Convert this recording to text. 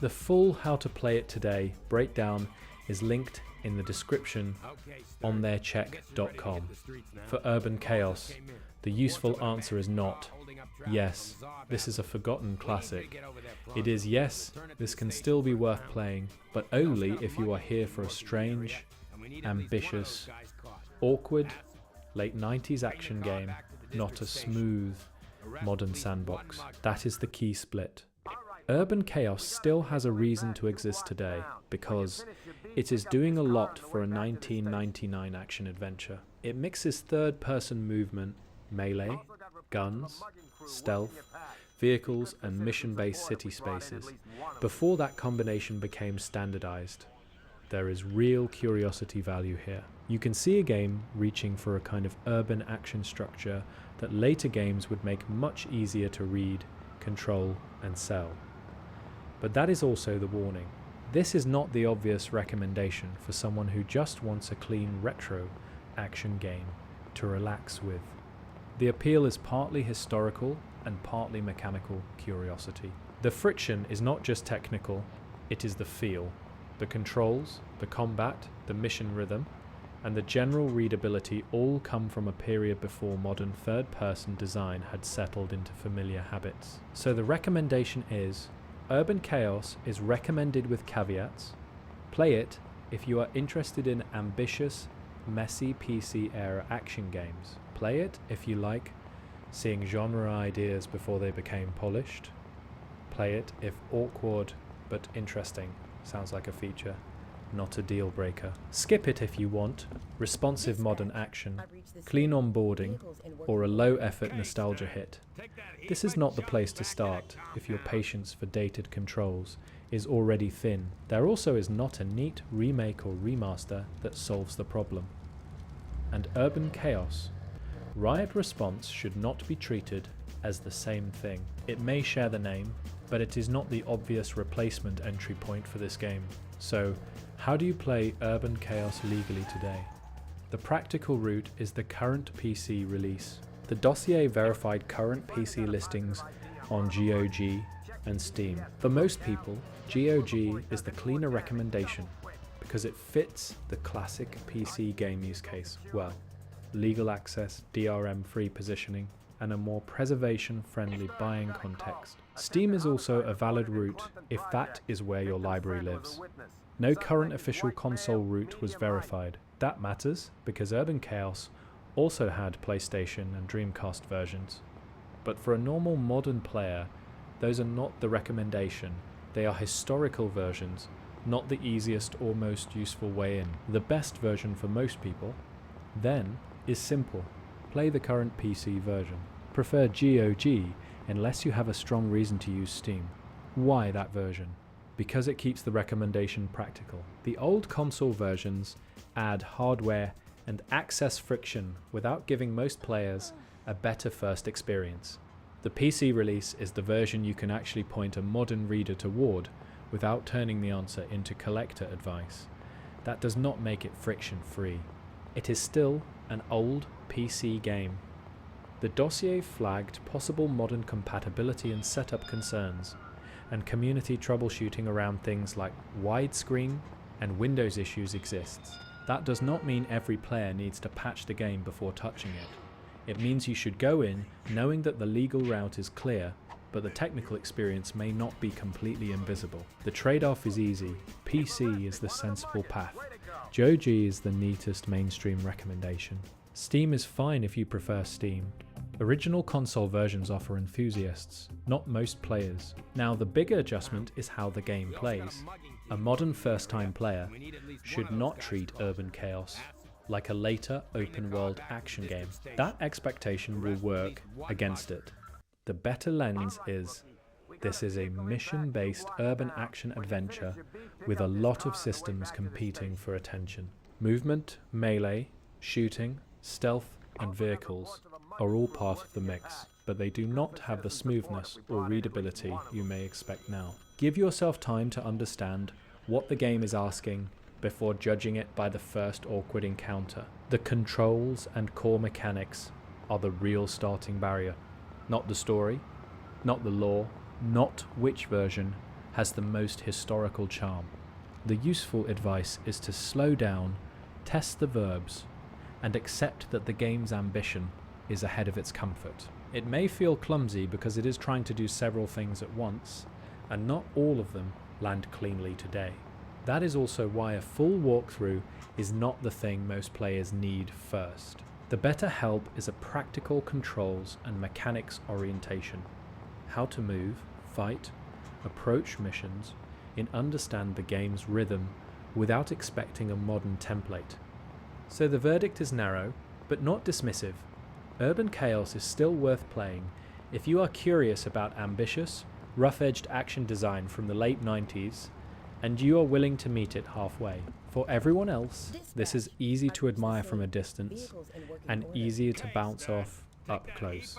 The full How to Play It Today breakdown is linked in the description on theircheck.com. For Urban Chaos, the useful answer is not, yes, this is a forgotten classic. It is yes, this can still be worth playing, but only if you are here for a strange, ambitious, awkward, late 90s action game, not a smooth, modern sandbox. That is the key split. Urban Chaos still has a reason to exist today because it is doing a lot for a 1999 action-adventure. It mixes third-person movement, melee, guns, stealth, vehicles and mission-based city spaces. Before that combination became standardized, there is real curiosity value here. You can see a game reaching for a kind of urban action structure that later games would make much easier to read, control and sell. But that is also the warning. This is not the obvious recommendation for someone who just wants a clean retro action game to relax with. The appeal is partly historical and partly mechanical curiosity. The friction is not just technical, it is the feel. The controls, the combat, the mission rhythm, and the general readability all come from a period before modern third-person design had settled into familiar habits. So the recommendation is, Urban Chaos is recommended with caveats. Play it if you are interested in ambitious, messy PC-era action games. Play it if you like seeing genre ideas before they became polished. Play it if awkward but interesting sounds like a feature, not a deal breaker. Skip it if you want responsive modern action, clean onboarding, or a low-effort nostalgia hit. This is not the place to start if your patience for dated controls is already thin. There also is not a neat remake or remaster that solves the problem. And Urban Chaos, Riot Response should not be treated as the same thing. It may share the name, but it is not the obvious replacement entry point for this game. So, how do you play Urban Chaos legally today? The practical route is the current PC release. The dossier verified current PC listings on GOG and Steam. For most people, GOG is the cleaner recommendation because it fits the classic PC game use case well. Legal access, DRM-free positioning, and a more preservation-friendly buying context. Steam is also a valid route if that is where your library lives. No current official console route was verified. That matters because Urban Chaos also had PlayStation and Dreamcast versions. But for a normal modern player, those are not the recommendation. They are historical versions, not the easiest or most useful way in. The best version for most people, then, is simple. Play the current PC version. Prefer GOG unless you have a strong reason to use Steam. Why that version? Because it keeps the recommendation practical. The old console versions add hardware and access friction without giving most players a better first experience. The PC release is the version you can actually point a modern reader toward without turning the answer into collector advice. That does not make it friction-free. It is still an old PC game. The dossier flagged possible modern compatibility and setup concerns, and community troubleshooting around things like widescreen and Windows issues exists. That does not mean every player needs to patch the game before touching it. It means you should go in knowing that the legal route is clear, but the technical experience may not be completely invisible. The trade-off is easy. PC is the sensible path. GOG is the neatest mainstream recommendation. Steam is fine if you prefer Steam. Original console versions offer enthusiasts, not most players. Now the bigger adjustment is how the game plays. A modern first-time player should not treat Urban Chaos like a later open-world action game. That expectation will work against it. The better lens is, this is a mission-based urban action adventure with a lot of systems competing for attention. Movement, melee, shooting, stealth and vehicles are all part of the mix, but they do not have the smoothness or readability you may expect now. Give yourself time to understand what the game is asking before judging it by the first awkward encounter. The controls and core mechanics are the real starting barrier, not the story, not the lore, not which version has the most historical charm. The useful advice is to slow down, test the verbs, and accept that the game's ambition is ahead of its comfort. It may feel clumsy because it is trying to do several things at once, and not all of them land cleanly today. That is also why a full walkthrough is not the thing most players need first. The better help is a practical controls and mechanics orientation. How to move, fight, approach missions, and understand the game's rhythm without expecting a modern template. So the verdict is narrow, but not dismissive. Urban Chaos is still worth playing if you are curious about ambitious, rough-edged action design from the late 90s, and you are willing to meet it halfway. For everyone else, this is easy to admire from a distance and easier to bounce off up close.